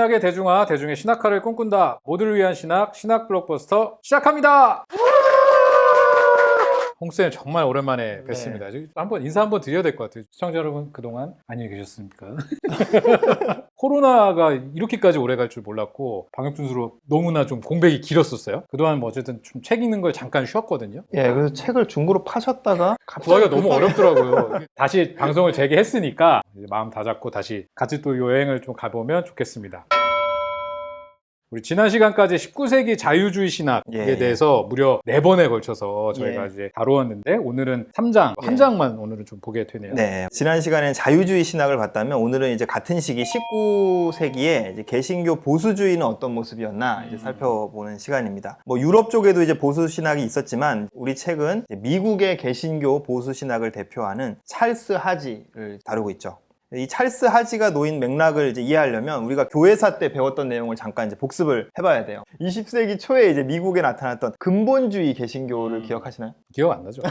신학의 대중화, 대중의 신학화를 꿈꾼다. 모두를 위한 신학, 신학 블록버스터 시작합니다. 홍쌤 정말 오랜만에 뵙습니다. 한번 인사 한번 드려야 될 것 같아요. 시청자 여러분 그동안 안녕히 계셨습니까? 코로나가 이렇게까지 오래 갈 줄 몰랐고 방역 준수로 너무나 좀 공백이 길었었어요. 그동안 뭐 어쨌든 좀 책 읽는 걸 잠깐 쉬었거든요. 예, 그래서 책을 중고로 파셨다가 구하기가 너무 어렵더라고요. 다시 방송을 재개했으니까 이제 마음 다잡고 다시 같이 또 여행을 좀 가보면 좋겠습니다. 우리 지난 시간까지 19세기 자유주의 신학에 대해서 무려 4번에 걸쳐서 저희가 이제 다루었는데 오늘은 3장, 한 장만 오늘은 좀 보게 되네요. 네. 지난 시간에는 자유주의 신학을 봤다면 오늘은 이제 같은 시기 19세기에 이제 개신교 보수주의는 어떤 모습이었나 이제 살펴보는 시간입니다. 뭐 유럽 쪽에도 이제 보수 신학이 있었지만 우리 책은 이제 미국의 개신교 보수 신학을 대표하는 찰스 하지를 다루고 있죠. 이 찰스 하지가 놓인 맥락을 이제 이해하려면 우리가 교회사 때 배웠던 내용을 잠깐 이제 복습을 해봐야 돼요. 20세기 초에 이제 미국에 나타났던 근본주의 개신교를 기억하시나요? 기억 안 나죠?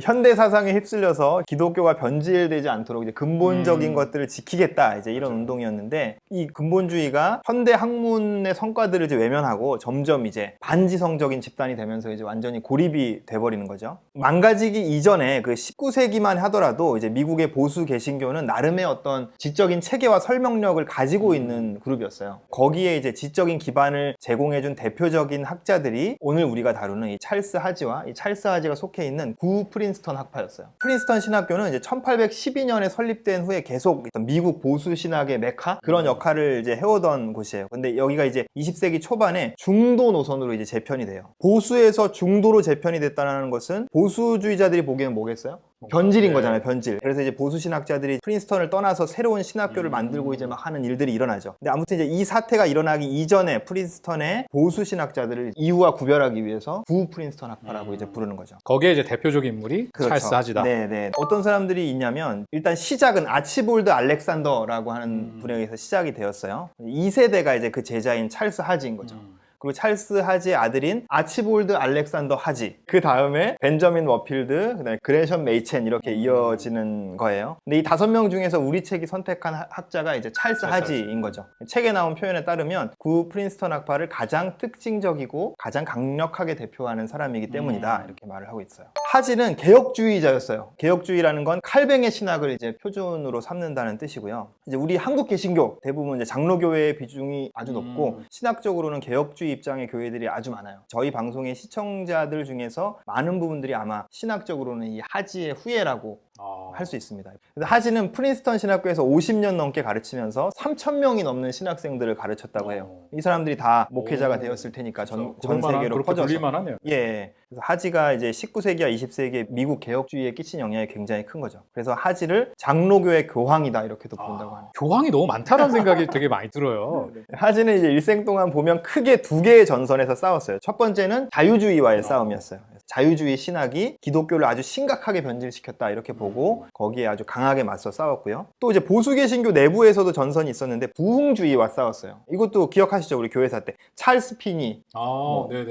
현대 사상에 휩쓸려서 기독교가 변질되지 않도록 이제 근본적인 것들을 지키겠다 이제 이런 운동이었는데 이 근본주의가 현대 학문의 성과들을 이제 외면하고 점점 이제 반지성적인 집단이 되면서 이제 완전히 고립이 돼버리는 거죠. 망가지기 이전에 그 19세기만 하더라도 이제 미국의 보수 개신교는 나름의 어떤 지적인 체계와 설명력을 가지고 있는 그룹이었어요. 거기에 이제 지적인 기반을 제공해준 대표적인 학자들이 오늘 우리가 다루는 이 찰스 하지와 이 찰스 하지가 속해 있는 구 프린스턴 학파였어요. 프린스턴 신학교는 이제 1812년에 설립된 후에 계속 미국 보수 신학의 메카 그런 역할을 이제 해오던 곳이에요. 근데 여기가 이제 20세기 초반에 중도 노선으로 이제 재편이 돼요. 보수에서 중도로 재편이 됐다는 것은 보수주의자들이 보기에는 뭐겠어요? 변질인 거잖아요, 변질. 그래서 이제 보수 신학자들이 프린스턴을 떠나서 새로운 신학교를 만들고 이제 막 하는 일들이 일어나죠. 근데 아무튼 이제 이 사태가 일어나기 이전에 프린스턴의 보수 신학자들을 이유와 구별하기 위해서 구 프린스턴 학파라고 이제 부르는 거죠. 거기에 이제 대표적인 인물이 그렇죠. 찰스 하지다. 네네. 어떤 사람들이 있냐면 일단 시작은 아치볼드 알렉산더라고 하는 분에 의해서 시작이 되었어요. 2세대가 이제 그 제자인 찰스 하지인 거죠. 그리고 찰스 하지의 아들인 아치볼드 알렉산더 하지, 그 다음에 벤저민 워필드, 그 다음에 그레션 메이첸 이렇게 이어지는 거예요. 근데 이 5명 중에서 우리 책이 선택한 학자가 이제 찰스 하지인 거죠. 책에 나온 표현에 따르면 구 프린스턴 학파를 가장 특징적이고 가장 강력하게 대표하는 사람이기 때문이다 이렇게 말을 하고 있어요. 하지는 개혁주의자였어요. 개혁주의라는 건 칼뱅의 신학을 이제 표준으로 삼는다는 뜻이고요. 이제 우리 한국 개신교 대부분 이제 장로교회의 비중이 아주 높고 신학적으로는 개혁주의 입장의 교회들이 아주 많아요. 저희 방송의 시청자들 중에서 많은 부분들이 아마 신학적으로는 이 하지의 후예라고 할 수 있습니다. 그래서 하지는 프린스턴 신학교에서 50년 넘게 가르치면서 3,000명이 넘는 신학생들을 가르쳤다고 해요. 이 사람들이 다 목회자가 되었을 테니까 전 세계로 퍼져서. 불릴만하네요. 예. 그래서 하지가 이제 19세기와 20세기에 미국 개혁주의에 끼친 영향이 굉장히 큰 거죠. 그래서 하지를 장로교회 교황이다 이렇게도 부른다고 하네요. 교황이 너무 많다는 생각이 되게 많이 들어요. 하지는 이제 일생 동안 보면 크게 2개의 전선에서 싸웠어요. 첫 번째는 자유주의와의 싸움이었어요. 자유주의 신학이 기독교를 아주 심각하게 변질시켰다 이렇게 보고 거기에 아주 강하게 맞서 싸웠고요. 또 이제 보수 개신교 내부에서도 전선이 있었는데 부흥주의와 싸웠어요. 이것도 기억하시죠? 우리 교회사 때 찰스 피니,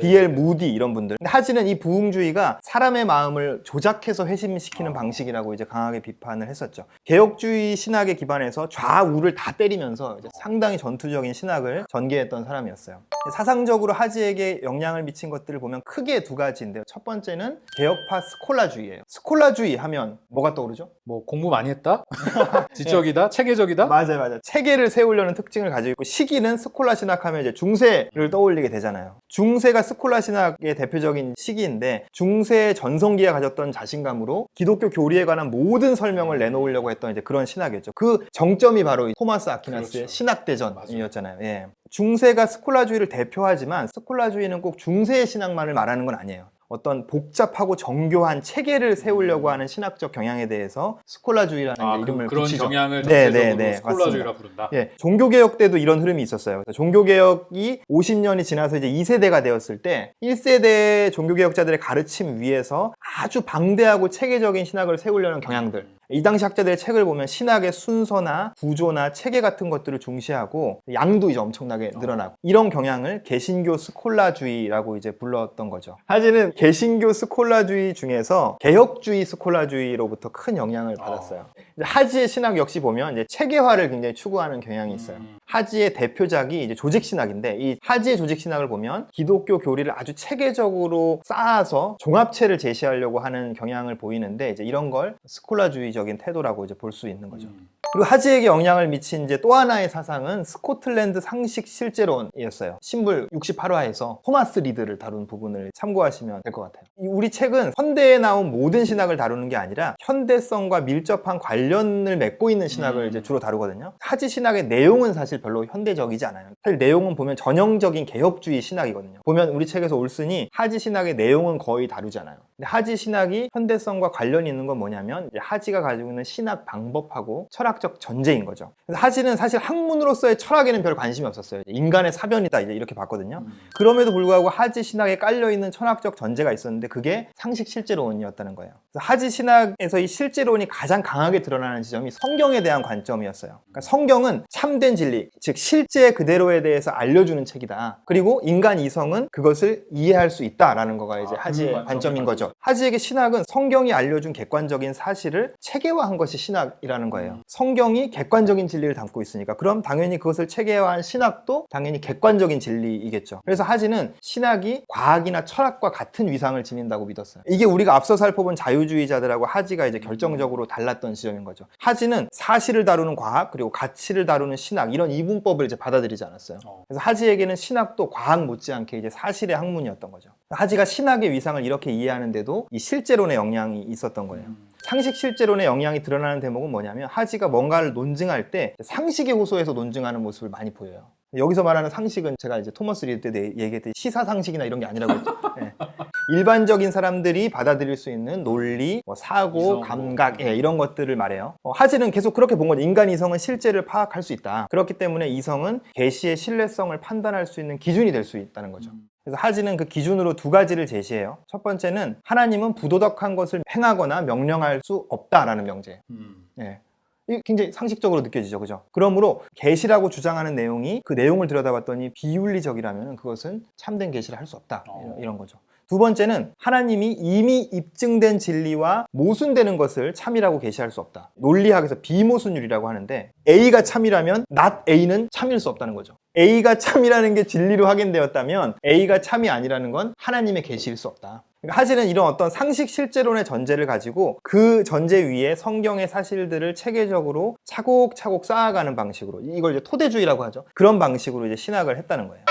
B.L. 무디 이런 분들. 근데 하지는 이 부흥주의가 사람의 마음을 조작해서 회심시키는 방식이라고 이제 강하게 비판을 했었죠. 개혁주의 신학에 기반해서 좌우를 다 때리면서 이제 상당히 전투적인 신학을 전개했던 사람이었어요. 사상적으로 하지에게 영향을 미친 것들을 보면 크게 2가지인데요. 첫 번째는 개혁파 스콜라주의예요. 스콜라주의 하면 뭐가 떠오르죠? 뭐 공부 많이 했다? 지적이다? 체계적이다? 맞아요. 체계를 세우려는 특징을 가지고 있고 시기는 스콜라 신학하면 이제 중세를 떠올리게 되잖아요. 중세가 스콜라 신학의 대표적인 시기인데 중세의 전성기가 가졌던 자신감으로 기독교 교리에 관한 모든 설명을 내놓으려고 했던 이제 그런 신학이었죠. 그 정점이 바로 토마스 아퀴나스의 신학대전이었잖아요. 예. 중세가 스콜라주의를 대표하지만 스콜라주의는 꼭 중세의 신학만을 말하는 건 아니에요. 어떤 복잡하고 정교한 체계를 세우려고 하는 신학적 경향에 대해서 스콜라주의라는 이름을 그런 붙이죠. 경향을 전체적으로 스콜라주의라 부른다. 예, 종교개혁 때도 이런 흐름이 있었어요. 종교개혁이 50년이 지나서 이제 2세대가 되었을 때 1세대 종교개혁자들의 가르침 위에서 아주 방대하고 체계적인 신학을 세우려는 경향들, 이 당시 학자들의 책을 보면 신학의 순서나 구조나 체계 같은 것들을 중시하고 양도 이제 엄청나게 늘어나고 이런 경향을 개신교 스콜라주의라고 이제 불렀던 거죠. 하지는 개신교 스콜라주의 중에서 개혁주의 스콜라주의로부터 큰 영향을 받았어요. 하지의 신학 역시 보면 이제 체계화를 굉장히 추구하는 경향이 있어요. 하지의 대표작이 이제 조직신학인데 이 하지의 조직신학을 보면 기독교 교리를 아주 체계적으로 쌓아서 종합체를 제시하려고 하는 경향을 보이는데 이제 이런 걸 스콜라주의적인 태도라고 이제 볼 수 있는 거죠. 그리고 하지에게 영향을 미친 이제 또 하나의 사상은 스코틀랜드 상식 실제론이었어요. 신불 68화에서 토마스 리드를 다룬 부분을 참고하시면 될 것 같아요. 우리 책은 현대에 나온 모든 신학을 다루는 게 아니라 현대성과 밀접한 관련을 맺고 있는 신학을 이제 주로 다루거든요. 하지 신학의 내용은 사실 별로 현대적이지 않아요. 사실 내용은 보면 전형적인 개혁주의 신학이거든요. 보면 우리 책에서 올슨이 하지 신학의 내용은 거의 다루지 않아요. 근데 하지 신학이 현대성과 관련이 있는 건 뭐냐면 이제 하지가 가지고 있는 신학 방법하고 철학적 전제인 거죠. 그래서 하지는 사실 학문으로서의 철학에는 별 관심이 없었어요. 인간의 사변이다 이제 이렇게 봤거든요. 그럼에도 불구하고 하지 신학에 깔려 있는 철학적 전제가 있었는데 그게 상식 실제론이었다는 거예요. 그래서 하지 신학에서 이 실제론이 가장 강하게 드러나는 지점이 성경에 대한 관점이었어요. 그러니까 성경은 참된 진리, 즉 실제 그대로에 대해서 알려주는 책이다. 그리고 인간 이성은 그것을 이해할 수 있다라는 거가 이제 하지의 관점인 거죠. 하지에게 신학은 성경이 알려준 객관적인 사실을 체계화한 것이 신학이라는 거예요. 성경이 객관적인 진리를 담고 있으니까 그럼 당연히 그것을 체계화한 신학도 당연히 객관적인 진리이겠죠. 그래서 하지는 신학이 과학이나 철학과 같은 위상을 지닌다고 믿었어요. 이게 우리가 앞서 살펴본 자유주의자들하고 하지가 이제 결정적으로 달랐던 지점인 거죠. 하지는 사실을 다루는 과학 그리고 가치를 다루는 신학 이런 이분법을 이제 받아들이지 않았어요. 그래서 하지에게는 신학도 과학 못지않게 이제 사실의 학문이었던 거죠. 하지가 신학의 위상을 이렇게 이해하는데도 이 실제론의 영향이 있었던 거예요. 상식 실제론의 영향이 드러나는 대목은 뭐냐면 하지가 뭔가를 논증할 때 상식에 호소해서 논증하는 모습을 많이 보여요. 여기서 말하는 상식은 제가 이제 토머스 리드 때 얘기했듯이 시사상식이나 이런 게 아니라고 했죠. 네. 일반적인 사람들이 받아들일 수 있는 논리, 사고, 이성, 감각 이런 것들을 말해요. 하지는 계속 그렇게 본 거죠. 인간 이성은 실제를 파악할 수 있다. 그렇기 때문에 이성은 계시의 신뢰성을 판단할 수 있는 기준이 될 수 있다는 거죠. 그래서 하지는 그 기준으로 두 가지를 제시해요. 첫 번째는 하나님은 부도덕한 것을 행하거나 명령할 수 없다라는 명제예요. 네. 이게 굉장히 상식적으로 느껴지죠, 그죠? 그러므로 계시라고 주장하는 내용이 그 내용을 들여다봤더니 비윤리적이라면 그것은 참된 계시를 할 수 없다 이런 거죠. 두 번째는 하나님이 이미 입증된 진리와 모순되는 것을 참이라고 계시할 수 없다. 논리학에서 비모순율이라고 하는데 A가 참이라면 not A는 참일 수 없다는 거죠. A가 참이라는 게 진리로 확인되었다면 A가 참이 아니라는 건 하나님의 계시일 수 없다. 그러니까 하지는 이런 어떤 상식 실제론의 전제를 가지고 그 전제 위에 성경의 사실들을 체계적으로 차곡차곡 쌓아가는 방식으로 이걸 이제 토대주의라고 하죠. 그런 방식으로 이제 신학을 했다는 거예요.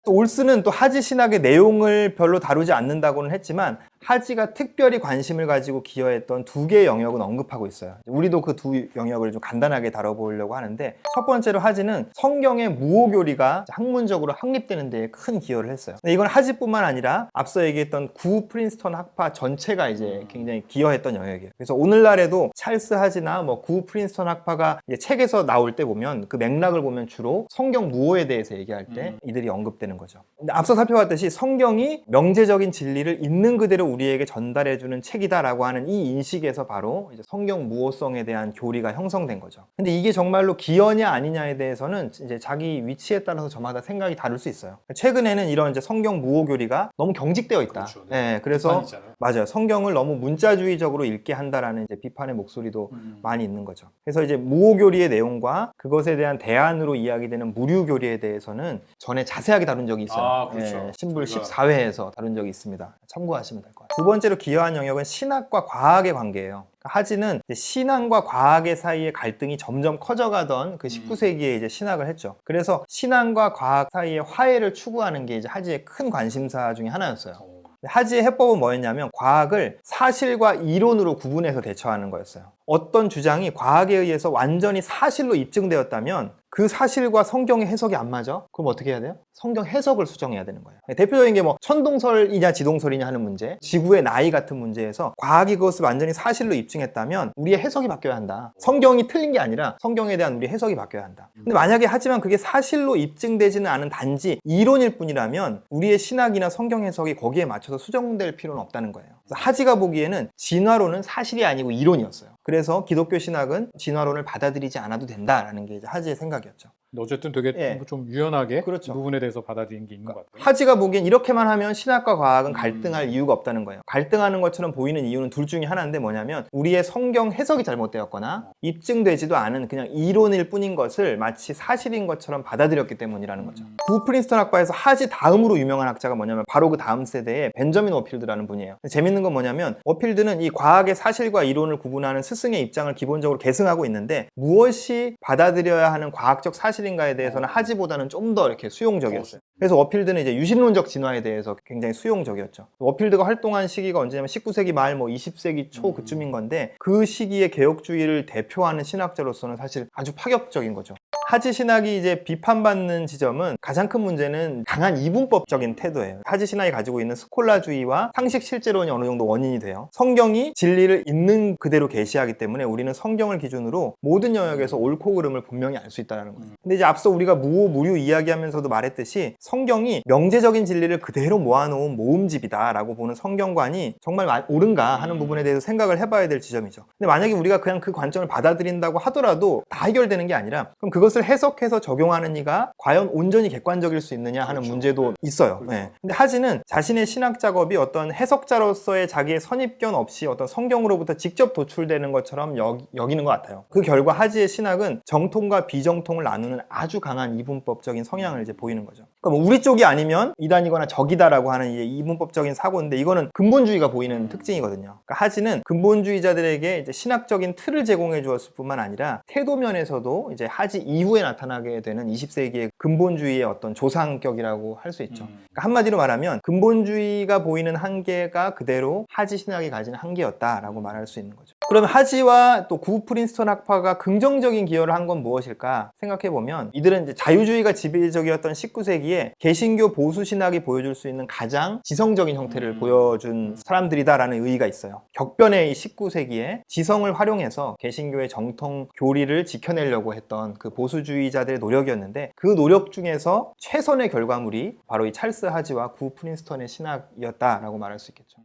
또 올슨은 또 하지 신학의 내용을 별로 다루지 않는다고는 했지만 하지가 특별히 관심을 가지고 기여했던 두 개의 영역은 언급하고 있어요. 우리도 그 두 영역을 좀 간단하게 다뤄보려고 하는데 첫 번째로 하지는 성경의 무오교리가 학문적으로 확립되는 데에 큰 기여를 했어요. 근데 이건 하지뿐만 아니라 앞서 얘기했던 구 프린스턴 학파 전체가 이제 굉장히 기여했던 영역이에요. 그래서 오늘날에도 찰스 하지나 구 프린스턴 학파가 이제 책에서 나올 때 보면 그 맥락을 보면 주로 성경 무오에 대해서 얘기할 때 이들이 언급되는 거죠. 근데 앞서 살펴봤듯이 성경이 명제적인 진리를 있는 그대로 우리에게 전달해주는 책이다라고 하는 이 인식에서 바로 이제 성경 무오성에 대한 교리가 형성된 거죠. 근데 이게 정말로 기여냐 아니냐에 대해서는 이제 자기 위치에 따라서 저마다 생각이 다를 수 있어요. 최근에는 이런 이제 성경 무오 교리가 너무 경직되어 있다. 그렇죠. 네, 그래서 비판이잖아요. 맞아요. 성경을 너무 문자주의적으로 읽게 한다라는 이제 비판의 목소리도 많이 있는 거죠. 그래서 이제 무오 교리의 내용과 그것에 대한 대안으로 이야기되는 무류 교리에 대해서는 전에 자세하게 다룬 적이 있어요. 그렇죠. 신불 저희가... 14회에서 다룬 적이 있습니다. 참고하시면 될 것 같아요. 두 번째로 기여한 영역은 신학과 과학의 관계예요. 하지는 신앙과 과학의 사이의 갈등이 점점 커져가던 그 19세기에 이제 신학을 했죠. 그래서 신앙과 과학 사이의 화해를 추구하는 게 이제 하지의 큰 관심사 중에 하나였어요. 하지의 해법은 뭐였냐면 과학을 사실과 이론으로 구분해서 대처하는 거였어요. 어떤 주장이 과학에 의해서 완전히 사실로 입증되었다면 그 사실과 성경의 해석이 안 맞아? 그럼 어떻게 해야 돼요? 성경 해석을 수정해야 되는 거예요. 대표적인 게 뭐 천동설이냐 지동설이냐 하는 문제, 지구의 나이 같은 문제에서 과학이 그것을 완전히 사실로 입증했다면 우리의 해석이 바뀌어야 한다. 성경이 틀린 게 아니라 성경에 대한 우리의 해석이 바뀌어야 한다. 근데 만약에 하지만 그게 사실로 입증되지는 않은 단지 이론일 뿐이라면 우리의 신학이나 성경 해석이 거기에 맞춰서 수정될 필요는 없다는 거예요. 그래서 하지가 보기에는 진화론은 사실이 아니고 이론이었어요. 그래서 기독교 신학은 진화론을 받아들이지 않아도 된다라는 게 이제 하지의 생각이었죠. 근데 어쨌든 되게 예. 좀 유연하게 그렇죠. 그 부분에 대해서 받아들인 게 있는 것 같아요. 하지가 보기엔 이렇게만 하면 신학과 과학은 갈등할 이유가 없다는 거예요. 갈등하는 것처럼 보이는 이유는 둘 중에 하나인데 뭐냐면 우리의 성경 해석이 잘못되었거나 입증되지도 않은 그냥 이론일 뿐인 것을 마치 사실인 것처럼 받아들였기 때문이라는 거죠. 구 프린스턴 학파에서 하지 다음으로 유명한 학자가 뭐냐면 바로 그 다음 세대의 벤저민 워필드라는 분이에요. 재밌는 건 뭐냐면 워필드는 이 과학의 사실과 이론을 구분하는 스승의 입장을 기본적으로 계승하고 있는데 무엇이 받아들여야 하는 과학적 사실인가에 대해서는 하지보다는 좀 더 이렇게 수용적이었어요. 그래서 워필드는 이제 유신론적 진화에 대해서 굉장히 수용적이었죠. 워필드가 활동한 시기가 언제냐면 19세기 말 20세기 초 그쯤인 건데 그 시기의 개혁주의를 대표하는 신학자로서는 사실 아주 파격적인 거죠. 하지 신학이 이제 비판받는 지점은 가장 큰 문제는 강한 이분법적인 태도예요. 하지 신학이 가지고 있는 스콜라주의와 상식 실제론이 어느 정도 원인이 돼요. 성경이 진리를 있는 그대로 계시하기 때문에 우리는 성경을 기준으로 모든 영역에서 옳고 그름을 분명히 알 수 있다는 거예요. 근데 이제 앞서 우리가 무오 무류 이야기하면서도 말했듯이 성경이 명제적인 진리를 그대로 모아놓은 모음집이다라고 보는 성경관이 정말 옳은가 하는 부분에 대해서 생각을 해봐야 될 지점이죠. 근데 만약에 우리가 그냥 그 관점을 받아들인다고 하더라도 다 해결되는 게 아니라 그럼 그것을 해석해서 적용하는 이가 과연 온전히 객관적일 수 있느냐 하는 문제도 있어요. 네. 근데 하지는 자신의 신학 작업이 어떤 해석자로서의 자기의 선입견 없이 어떤 성경으로부터 직접 도출되는 것처럼 여기는 것 같아요. 그 결과 하지의 신학은 정통과 비정통을 나누는 아주 강한 이분법적인 성향을 이제 보이는 거죠. 그러니까 뭐 우리 쪽이 아니면 이단이거나 적이다라고 하는 이제 이분법적인 사고인데 이거는 근본주의가 보이는 특징이거든요. 그러니까 하지는 근본주의자들에게 이제 신학적인 틀을 제공해 주었을 뿐만 아니라 태도 면에서도 이제 하지 이후에 나타나게 되는 20세기의 근본주의의 어떤 조상격이라고 할 수 있죠. 그러니까 한마디로 말하면 근본주의가 보이는 한계가 그대로 하지 신학이 가진 한계였다라고 말할 수 있는 거죠. 그럼 하지와 또 구 프린스턴 학파가 긍정적인 기여를 한 건 무엇일까 생각해보면 이들은 이제 자유주의가 지배적이었던 19세기에 개신교 보수 신학이 보여줄 수 있는 가장 지성적인 형태를 보여준 사람들이다라는 의의가 있어요. 격변의 이 19세기에 지성을 활용해서 개신교의 정통 교리를 지켜내려고 했던 그 보수주의자들의 노력이었는데 그 노력 중에서 최선의 결과물이 바로 이 찰스 하지와 구 프린스턴의 신학이었다라고 말할 수 있겠죠.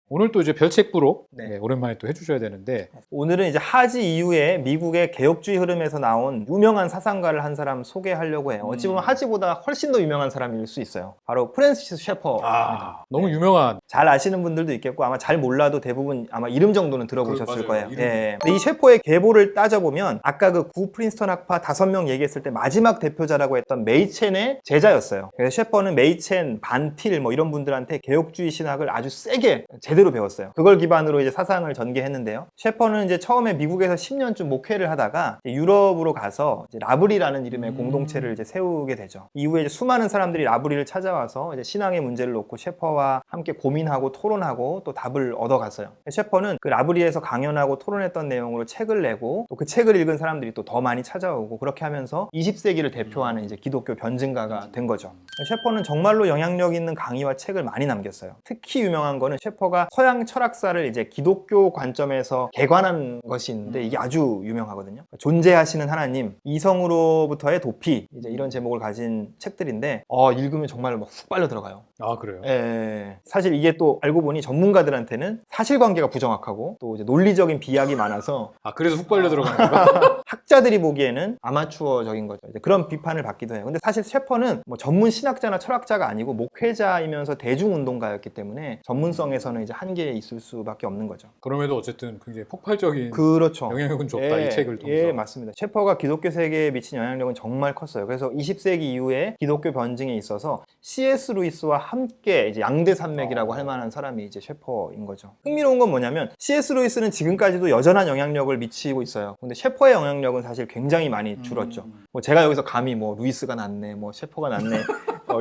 오늘 또 이제 별책부로 네. 오랜만에 또 해주셔야 되는데 오늘은 이제 하지 이후에 미국의 개혁주의 흐름에서 나온 유명한 사상가를 한 사람 소개하려고 해요. 어찌 보면 하지보다 훨씬 더 유명한 사람일 수 있어요. 바로 프랜시스 셰퍼입니다. 너무 유명한 잘 아시는 분들도 있겠고 아마 잘 몰라도 대부분 아마 이름 정도는 들어보셨을 맞아요. 거예요. 예. 근데 이 셰퍼의 계보를 따져보면 아까 그 구 프린스턴 학파 5명 얘기했을 때 마지막 대표자라고 했던 메이첸의 제자였어요. 그래서 셰퍼는 메이첸, 반틸 뭐 이런 분들한테 개혁주의 신학을 아주 세게 제대로 배웠어요. 그걸 기반으로 이제 사상을 전개했는데요. 셰퍼는 이제 처음에 미국에서 10년쯤 목회를 하다가 유럽으로 가서 이제 라브리라는 이름의 공동체를 이제 세우게 되죠. 이후에 이제 수많은 사람들이 라브리를 찾아와서 이제 신앙의 문제를 놓고 셰퍼와 함께 고민하고 토론하고 또 답을 얻어갔어요. 셰퍼는 그 라브리에서 강연하고 토론했던 내용으로 책을 내고 또 그 책을 읽은 사람들이 또 더 많이 찾아오고 그렇게 하면서 20세기를 대표하는 이제 기독교 변증가가 된 거죠. 셰퍼는 정말로 영향력 있는 강의와 책을 많이 남겼어요. 특히 유명한 거는 셰퍼가 서양 철학사를 이제 기독교 관점에서 개관한 것이 있는데 이게 아주 유명하거든요. 존재하시는 하나님, 이성으로부터의 도피 이제 이런 제목을 가진 책들인데 읽으면 정말 막 훅 빨려 들어가요. 아 그래요? 예. 사실 이게 또 알고 보니 전문가들한테는 사실관계가 부정확하고 또 이제 논리적인 비약이 많아서 그래서 훅 빨려 들어가는 건가? 학자들이 보기에는 아마추어적인 거죠. 이제 그런 비판을 받기도 해요. 근데 사실 셰퍼는 뭐 전문 신학자나 철학자가 아니고 목회자이면서 대중운동가였기 때문에 전문성에서는 이제 한계에 있을 수밖에 없는 거죠. 그럼에도 어쨌든 굉장히 폭발적인 그렇죠. 영향력은 줬다. 이 책을 통해서. 예, 맞습니다. 셰퍼가 기독교 세계에 미친 영향력은 정말 컸어요. 그래서 20세기 이후에 기독교 변증에 있어서 C.S. 루이스와 함께 이제 양대 산맥이라고 할 만한 사람이 이제 셰퍼인 거죠. 흥미로운 건 뭐냐면 C.S. 루이스는 지금까지도 여전한 영향력을 미치고 있어요. 근데 셰퍼의 영향력은 사실 굉장히 많이 줄었죠. 뭐 제가 여기서 감히 뭐 루이스가 낫네, 뭐 셰퍼가 낫네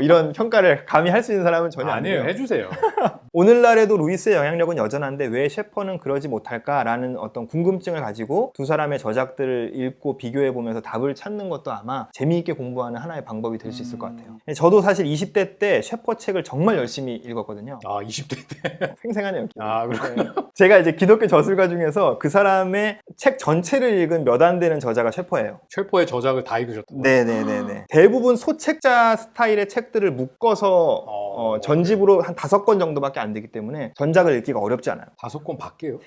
이런 평가를 감히 할 수 있는 사람은 전혀 아니에요. 아니에요. 해주세요. 오늘날에도 루이스의 영향력은 여전한데 왜 셰퍼는 그러지 못할까라는 어떤 궁금증을 가지고 두 사람의 저작들을 읽고 비교해보면서 답을 찾는 것도 아마 재미있게 공부하는 하나의 방법이 될 수 있을 것 같아요. 저도 사실 20대 때 셰퍼 책을 정말 열심히 읽었거든요. 아, 20대 때. 생생하네요. 아, 그렇군요. 제가 이제 기독교 저술가 중에서 그 사람의 책 전체를 읽은 몇 안 되는 저자가 셰퍼예요. 셰퍼의 저작을 다 읽으셨던 거예요? 네네네네. 대부분 소책자 스타일의 책들을 묶어서 전집으로 한 5권 정도밖에 안 되기 때문에 전작을 읽기가 어렵지 않아요. 5권 밖에요?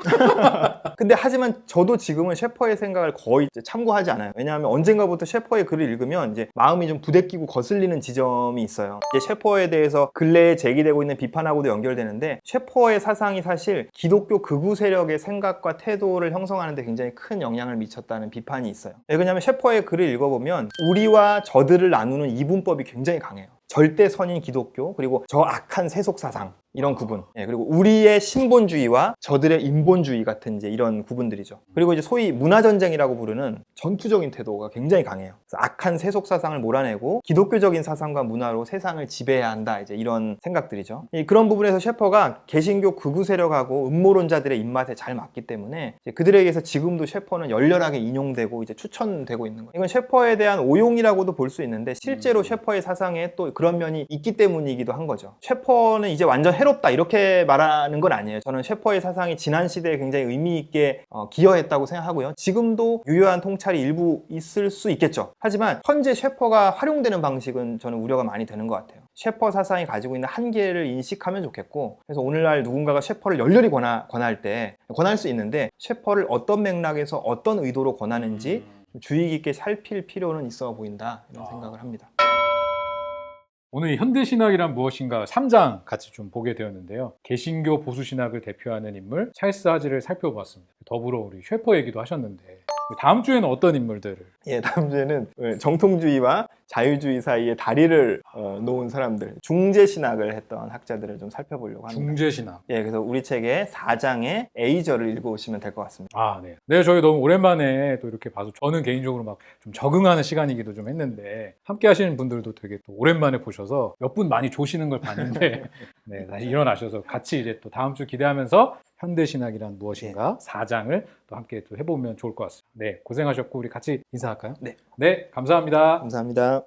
근데 하지만 저도 지금은 셰퍼의 생각을 거의 이제 참고하지 않아요. 왜냐하면 언젠가부터 셰퍼의 글을 읽으면 이제 마음이 좀 부대끼고 거슬리는 지점이 있어요. 이제 셰퍼에 대해서 근래에 제기되고 있는 비판하고도 연결되는데 셰퍼의 사상이 사실 기독교 극우 세력의 생각과 태도를 형성하는 데 굉장히 큰 영향을 미쳤다는 비판이 있어요. 왜냐하면 셰퍼의 글을 읽어보면 우리와 저들을 나누는 이분법이 굉장히 강해요. 절대 선인 기독교, 그리고 저 악한 세속 사상, 이런 구분. 그리고 우리의 신본주의와 저들의 인본주의 같은 이제 이런 구분들이죠. 그리고 이제 소위 문화전쟁이라고 부르는 전투적인 태도가 굉장히 강해요. 그래서 악한 세속 사상을 몰아내고 기독교적인 사상과 문화로 세상을 지배해야 한다. 이제 이런 생각들이죠. 그런 부분에서 셰퍼가 개신교 극우 세력하고 음모론자들의 입맛에 잘 맞기 때문에 이제 그들에게서 지금도 셰퍼는 열렬하게 인용되고 이제 추천되고 있는 거예요. 이건 셰퍼에 대한 오용이라고도 볼 수 있는데 실제로 셰퍼의 사상에 또 그런 면이 있기 때문이기도 한 거죠. 셰퍼는 이제 완전 해롭다 이렇게 말하는 건 아니에요. 저는 셰퍼의 사상이 지난 시대에 굉장히 의미 있게 기여했다고 생각하고요. 지금도 유효한 통찰이 일부 있을 수 있겠죠. 하지만 현재 셰퍼가 활용되는 방식은 저는 우려가 많이 되는 것 같아요. 셰퍼 사상이 가지고 있는 한계를 인식하면 좋겠고, 그래서 오늘날 누군가가 셰퍼를 열렬히 권할 때 권할 수 있는데 셰퍼를 어떤 맥락에서 어떤 의도로 권하는지 주의 깊게 살필 필요는 있어 보인다 이런 생각을 합니다. 오늘 이 현대신학이란 무엇인가 3장 같이 좀 보게 되었는데요. 개신교 보수신학을 대표하는 인물 찰스 하지를 살펴보았습니다. 더불어 우리 셰퍼 얘기도 하셨는데 다음 주에는 어떤 인물들을? 다음 주에는 정통주의와 자유주의 사이에 다리를 놓은 사람들, 중재신학을 했던 학자들을 좀 살펴보려고 합니다. 중재신학. 그래서 우리 책의 4장의 A절을 읽어오시면 될 것 같습니다. 아, 네. 네, 저희 너무 오랜만에 또 이렇게 봐서 저는 개인적으로 막 좀 적응하는 시간이기도 좀 했는데 함께 하시는 분들도 되게 또 오랜만에 보셔서 몇 분 많이 조시는 걸 봤는데 네, 다시 일어나셔서 같이 이제 또 다음 주 기대하면서 현대신학이란 무엇인가 4장을 또 함께 또 해보면 좋을 것 같습니다. 네, 고생하셨고 우리 같이 인사할까요? 네. 네, 감사합니다. 감사합니다.